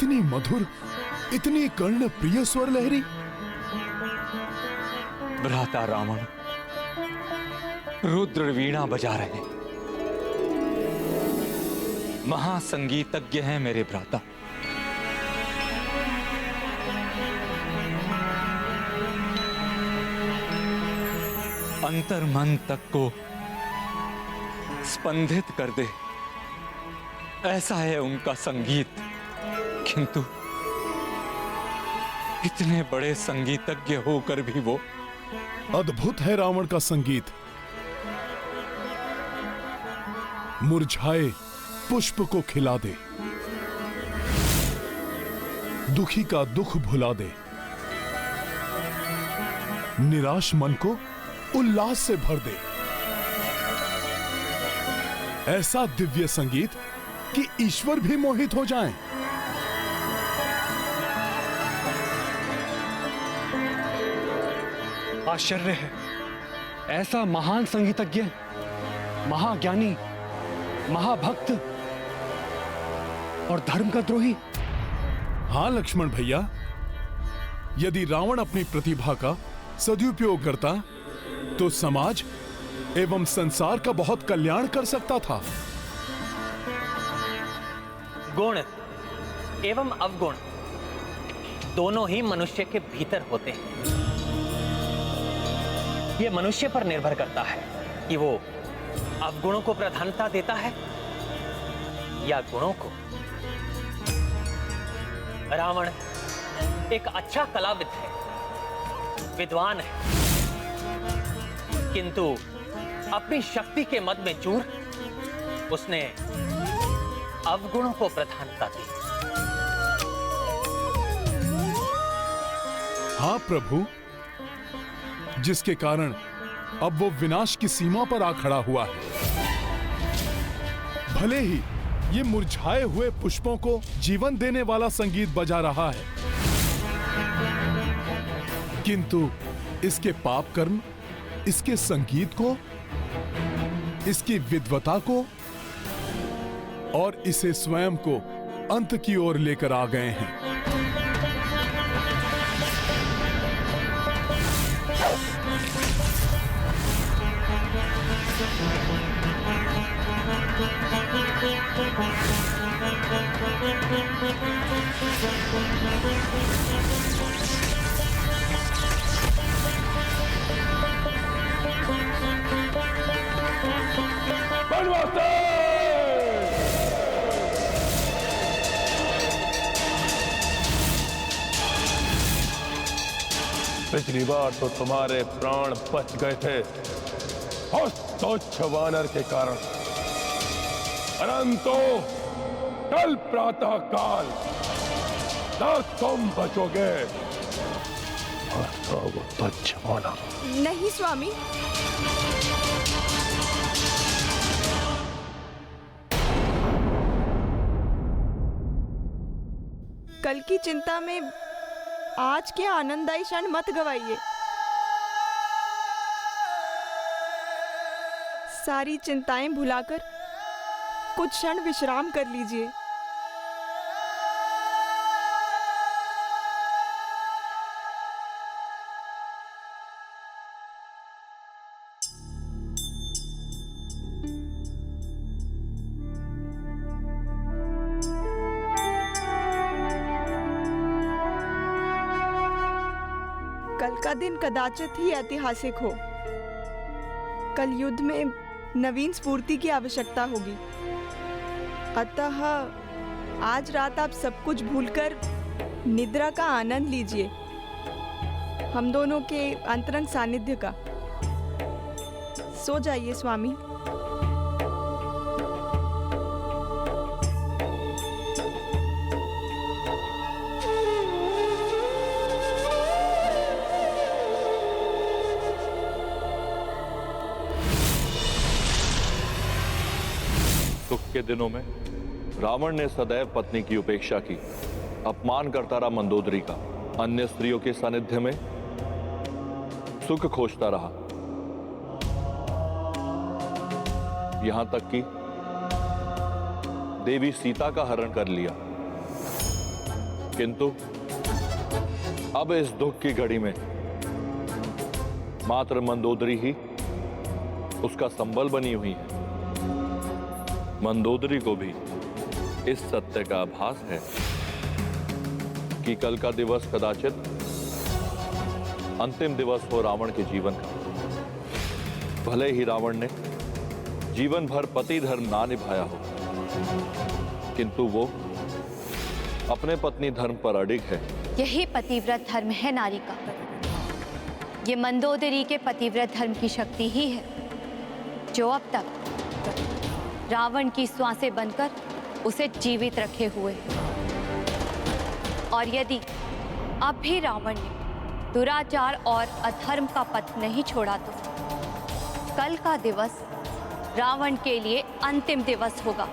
इतनी मधुर, इतनी कर्ण प्रिय स्वर लहरी। भ्राता रावण रुद्र वीणा बजा रहे हैं। महासंगीतज्ञ हैं मेरे भ्राता। अंतर मन तक को स्पंदित कर दे, ऐसा है उनका संगीत। किंतु इतने बड़े संगीतज्ञ होकर भी वो अद्भुत है रावण का संगीत। मुरझाए पुष्प को खिला दे, दुखी का दुख भुला दे, निराश मन को उल्लास से भर दे। ऐसा दिव्य संगीत कि ईश्वर भी मोहित हो जाएं। आश्चर्य है, ऐसा महान संगीतज्ञ, महाज्ञानी, महाभक्त और धर्म का द्रोही। हां लक्ष्मण भैया, यदि रावण अपनी प्रतिभा का सदुपयोग करता तो समाज एवं संसार का बहुत कल्याण कर सकता था। गुण एवं अवगुण दोनों ही मनुष्य के भीतर होते हैं। यह मनुष्य पर निर्भर करता है कि वो अवगुणों को प्राधान्यता देता है या गुणों को। रावण एक अच्छा कलाविद है, विद्वान है, किंतु अपनी शक्ति के मद में चूर उसने अवगुणों को प्राधान्यता दी। हाँ प्रभु, जिसके कारण अब वो विनाश की सीमा पर आ खड़ा हुआ है। भले ही ये मुरझाए हुए पुष्पों को जीवन देने वाला संगीत बजा रहा है, किंतु इसके पाप कर्म, इसके संगीत को, इसकी विद्वता को और इसे स्वयं को अंत की ओर लेकर आ गए हैं। पिछली बार तो तुम्हारे प्राण बच गए थे उस तुच्छ वानर के कारण, परंतु कल प्रातः काल न तुम बचोगे और तो वो तुच्छ वानर। नहीं स्वामी, कल की चिंता में आज के आनंददायी क्षण मत गवाइए। सारी चिंताएं भुलाकर कुछ क्षण विश्राम कर लीजिए। कल का दिन कदाचित ही ऐतिहासिक हो। कल युद्ध में नवीन स्फूर्ति की आवश्यकता होगी। अतः आज रात आप सब कुछ भूलकर निद्रा का आनंद लीजिए, हम दोनों के अंतरंग सानिध्य का। सो जाइए स्वामी। दुख के दिनों में रावण ने सदैव पत्नी की उपेक्षा की, अपमान करता रहा मंदोदरी का, अन्य स्त्रियों के सानिध्य में सुख खोजता रहा, यहां तक कि देवी सीता का हरण कर लिया। किंतु अब इस दुख की घड़ी में मात्र मंदोदरी ही उसका संबल बनी हुई है। मंदोदरी को भी इस सत्य का आभास है कि कल का दिवस कदाचित अंतिम दिवस हो रावण के जीवन का। भले ही रावण ने जीवन भर पति धर्म ना निभाया हो, किंतु वो अपने पत्नी धर्म पर अडिग है। यही पतिव्रत धर्म है नारी का। ये मंदोदरी के पतिव्रत धर्म की शक्ति ही है जो अब तक रावण की श्वासें बनकर उसे जीवित रखे हुए है। और यदि अब भी रावण ने दुराचार और अधर्म का पथ नहीं छोड़ा तो कल का दिवस रावण के लिए अंतिम दिवस होगा।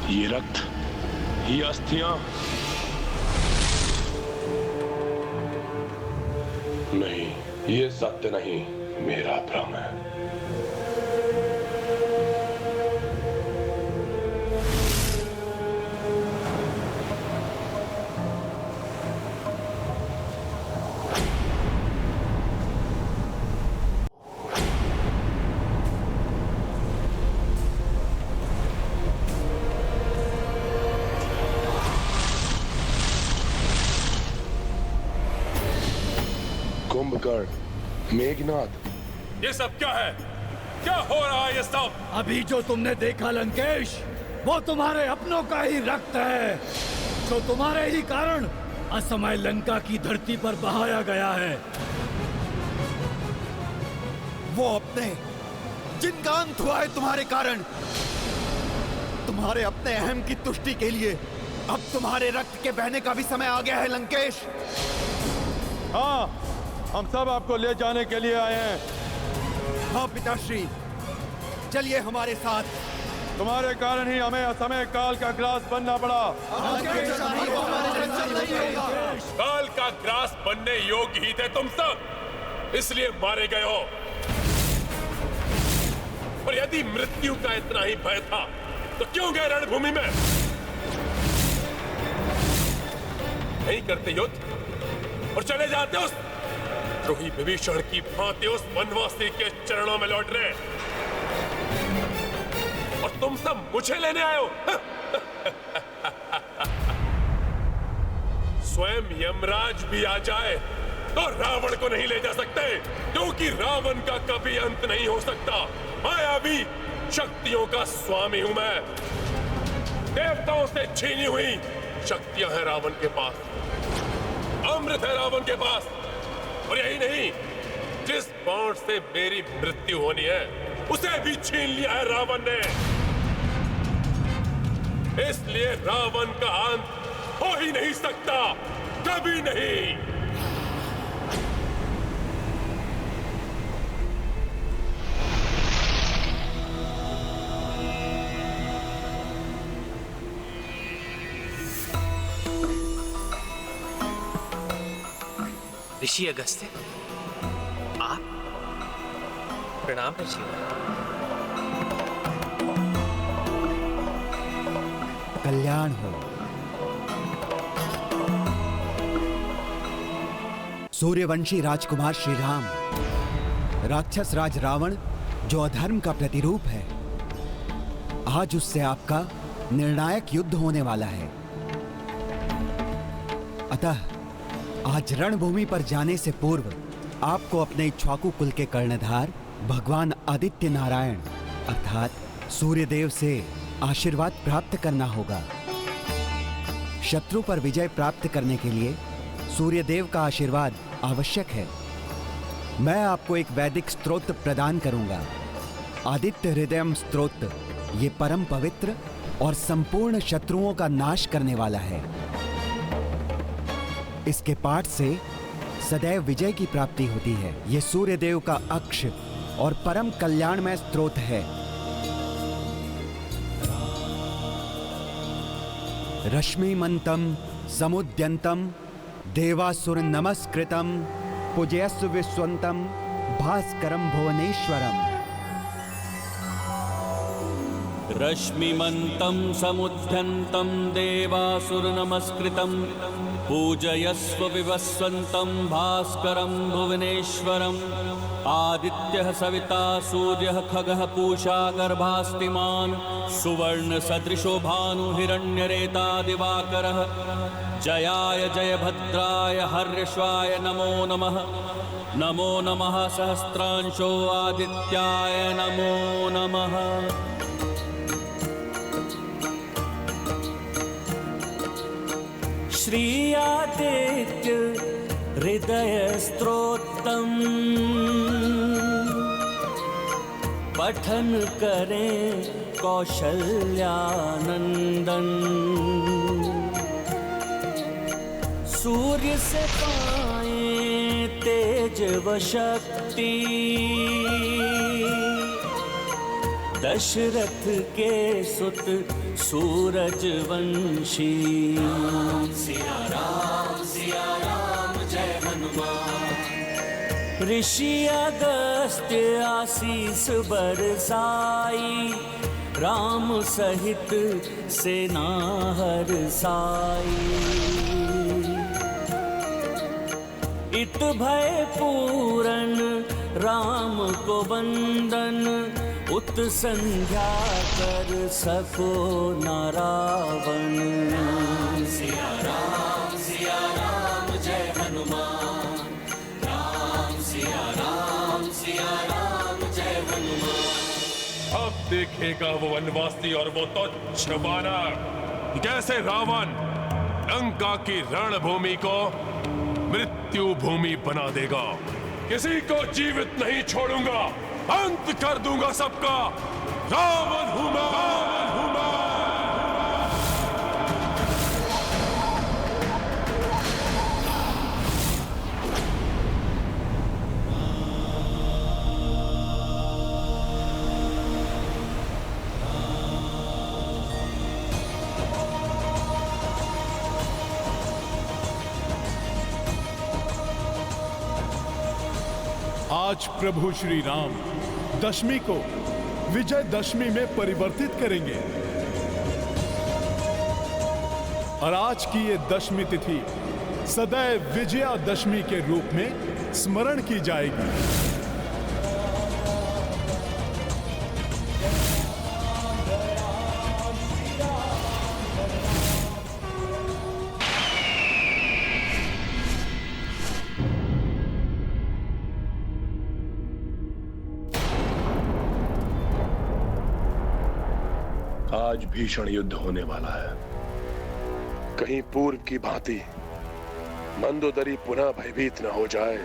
ये रक्त, ये अस्थियां नहीं, ये सत्य नहीं, मेरा भ्रम है। कुंभकर्ण, मेघनाथ, ये सब क्या है? क्या हो रहा है ये सब? अभी जो तुमने देखा लंकेश, वो तुम्हारे अपनों का ही रक्त है, जो तुम्हारे ही कारण असमय लंका की धरती पर बहाया गया है। वो अपने जिनका अंत हुआ है तुम्हारे कारण, तुम्हारे अपने अहम की तुष्टि के लिए अब तुम्हारे रक्त के बहने का भी समय आ गया है लंकेश। हाँ, हम सब आपको ले जाने के लिए आए हैं। हाँ पिताश्री, चलिए हमारे साथ। तुम्हारे कारण ही हमें असमय काल का ग्रास बनना पड़ा। काल का ग्रास बनने योग्य ही थे तुम सब, इसलिए मारे गए हो। और यदि मृत्यु का इतना ही भय था तो क्यों गए रणभूमि में? नहीं करते युद्ध और चले जाते उस द्रोही विभीषण की भांति उस वनवासी के चरणों में लौट रहे, और तुम सब मुझे लेने आए हो। स्वयं यमराज भी आ जाए तो रावण को नहीं ले जा सकते, क्योंकि रावण का कभी अंत नहीं हो सकता। मायावी शक्तियों का स्वामी हूं मैं। देवताओं से छीनी हुई शक्तियां हैं रावण के पास, अमृत है रावण के पास। और यही नहीं, जिस बाण से मेरी मृत्यु होनी है उसे भी छीन लिया है रावण ने। इसलिए रावण का अंत हो ही नहीं सकता, कभी नहीं। ऋषि अगस्त्य, आप? प्रणाम ऋषि। कल्याण हो। सूर्यवंशी राजकुमार श्री राम, राक्षस राज रावण जो अधर्म का प्रतिरूप है, आज उससे आपका निर्णायक युद्ध होने वाला है। अतः आज रणभूमि पर जाने से पूर्व आपको अपने इक्ष्वाकु कुल के कर्णधार भगवान आदित्य नारायण अर्थात सूर्यदेव से आशीर्वाद प्राप्त करना होगा। शत्रु पर विजय प्राप्त करने के लिए सूर्यदेव का आशीर्वाद आवश्यक है। मैं आपको एक वैदिक स्तोत्र प्रदान करूंगा, आदित्य हृदयम स्तोत्र। ये परम पवित्र और संपूर्ण शत्रुओं का नाश करने वाला है। इसके पाठ से सदैव विजय की प्राप्ति होती है। यह सूर्यदेव का अक्ष और परम कल्याणमय स्तोत्र है। रश्मिमंतम समुद्यंतम देवासुर नमस्कृतम पूजयस्व विश्वंतम भास्करम भुवनेश्वरम। रश्मिमन्तं समुद्यन्तं देवासुर नमस्कृतं पूजयस्व विवस्वन्तं भास्करं भुवनेश्वरम्। आदित्यः सविता सूर्यः खगः पूषा गर्भास्तिमान् सुवर्ण सदृशो भानु हिरण्यरेता दिवाकरः। जयाय जयभद्राय हर्यश्वाय नमो नमः। नमो नमः सहस्रांशो आदित्याय नमो नमः। श्री आदित्य हृदय स्तोत्रम पठन करें कौशल्यानंदन। सूर्य से पाए तेज व शक्ति दशरथ के सुत सूरज वंशी। सिया राम जय हनुमान। ऋषि अगस्त्य आशीष बरसाई राम सहित सेना हरसाई। इत भय पूरन राम को वंदन उत संध्या कर सको न रावण। सिया राम जय हनुमान। सिया राम जय हनुमान। अब देखेगा वो वनवासी और वो तुच्छ वानर कैसे रावण लंका की रणभूमि को मृत्यु भूमि बना देगा। किसी को जीवित नहीं छोड़ूंगा, अंत कर दूंगा सबका। रावण हूं मैं, रावण हूं मैं। आज प्रभु श्री राम दशमी को विजयदशमी में परिवर्तित करेंगे और आज की ये दशमी तिथि सदैव विजयादशमी के रूप में स्मरण की जाएगी। आज भीषण युद्ध होने वाला है। कहीं पूर्व की भांति मंदोदरी पुनः भयभीत न हो जाए।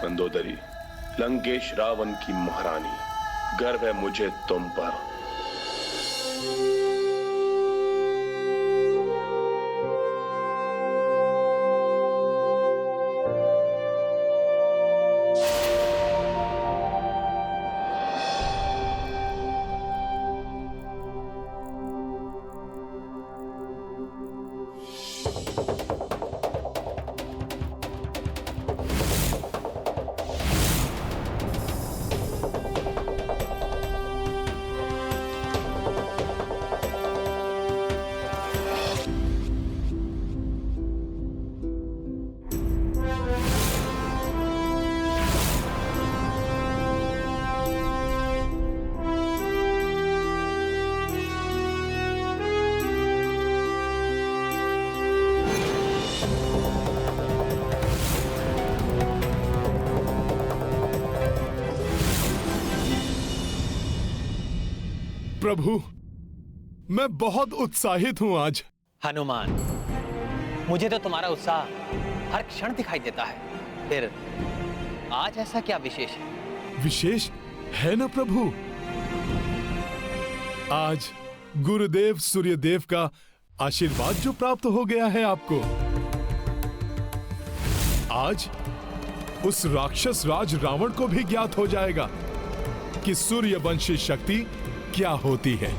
मंदोदरी, लंकेश रावण की महारानी, गर्व है मुझे तुम पर। प्रभु, मैं बहुत उत्साहित हूं आज। हनुमान, मुझे तो तुम्हारा उत्साह हर क्षण दिखाई देता है। फिर आज ऐसा क्या विशेष है? विशेष है ना प्रभु। आज गुरुदेव सूर्यदेव का आशीर्वाद जो प्राप्त हो गया है आपको। आज उस राक्षस राज रावण को भी ज्ञात हो जाएगा कि सूर्यवंशी शक्ति क्या होती है।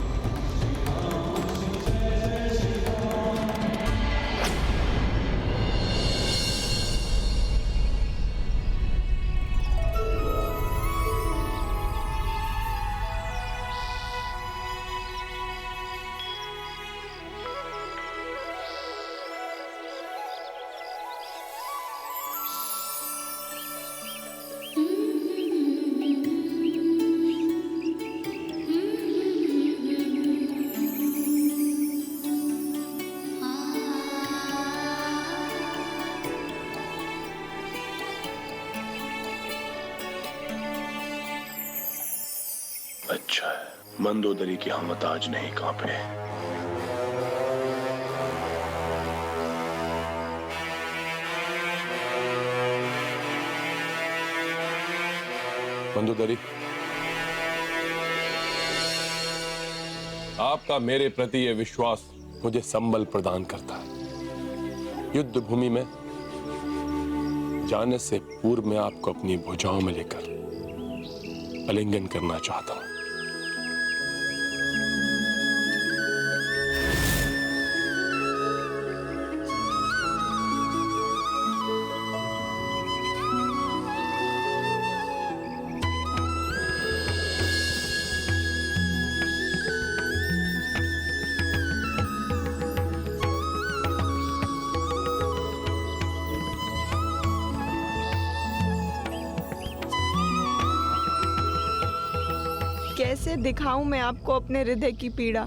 अच्छा है, मंदोदरी की हमत आज नहीं कांपे। मंदोदरी, आपका मेरे प्रति यह विश्वास मुझे संबल प्रदान करता है। युद्ध भूमि में जाने से पूर्व मैं आपको अपनी भुजाओं में लेकर आलिंगन करना चाहता हूं। कैसे दिखाऊं मैं आपको अपने हृदय की पीड़ा।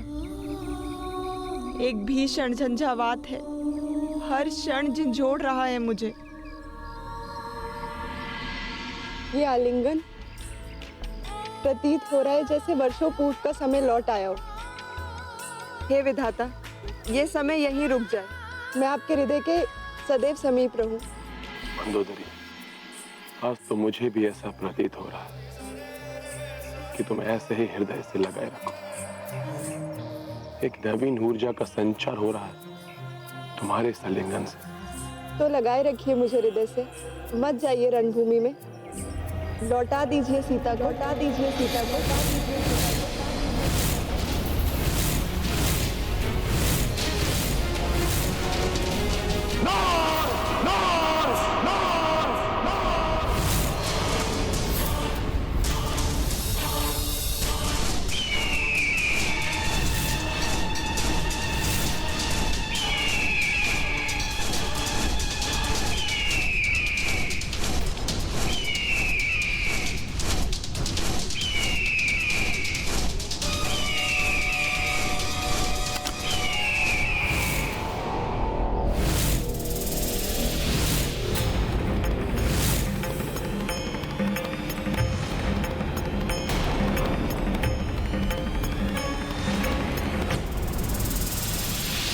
एक भीषण झंझावात है, हर क्षण झंझोड़ रहा है मुझे। ये आलिंगन प्रतीत हो रहा है जैसे वर्षों पूर्व का समय लौट आया हो। हे विधाता, ये समय यहीं रुक जाए। मैं आपके हृदय के सदैव समीप रहूं। मंदोदरी, आज तो मुझे भी ऐसा प्रतीत हो रहा है कि तुम ऐसे ही हृदय से लगाए रखो। एक नवीन ऊर्जा का संचार हो रहा है तुम्हारे इस आलिंगन से। तो लगाए रखिए मुझे हृदय से, मत जाइए रणभूमि में। लौटा दीजिए सीता को, लौटा दीजिए सीता को, लौटा दीजिए सीता को।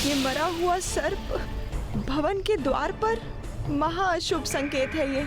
ये मरा हुआ सर्प भवन के द्वार पर महाअशुभ संकेत है ये।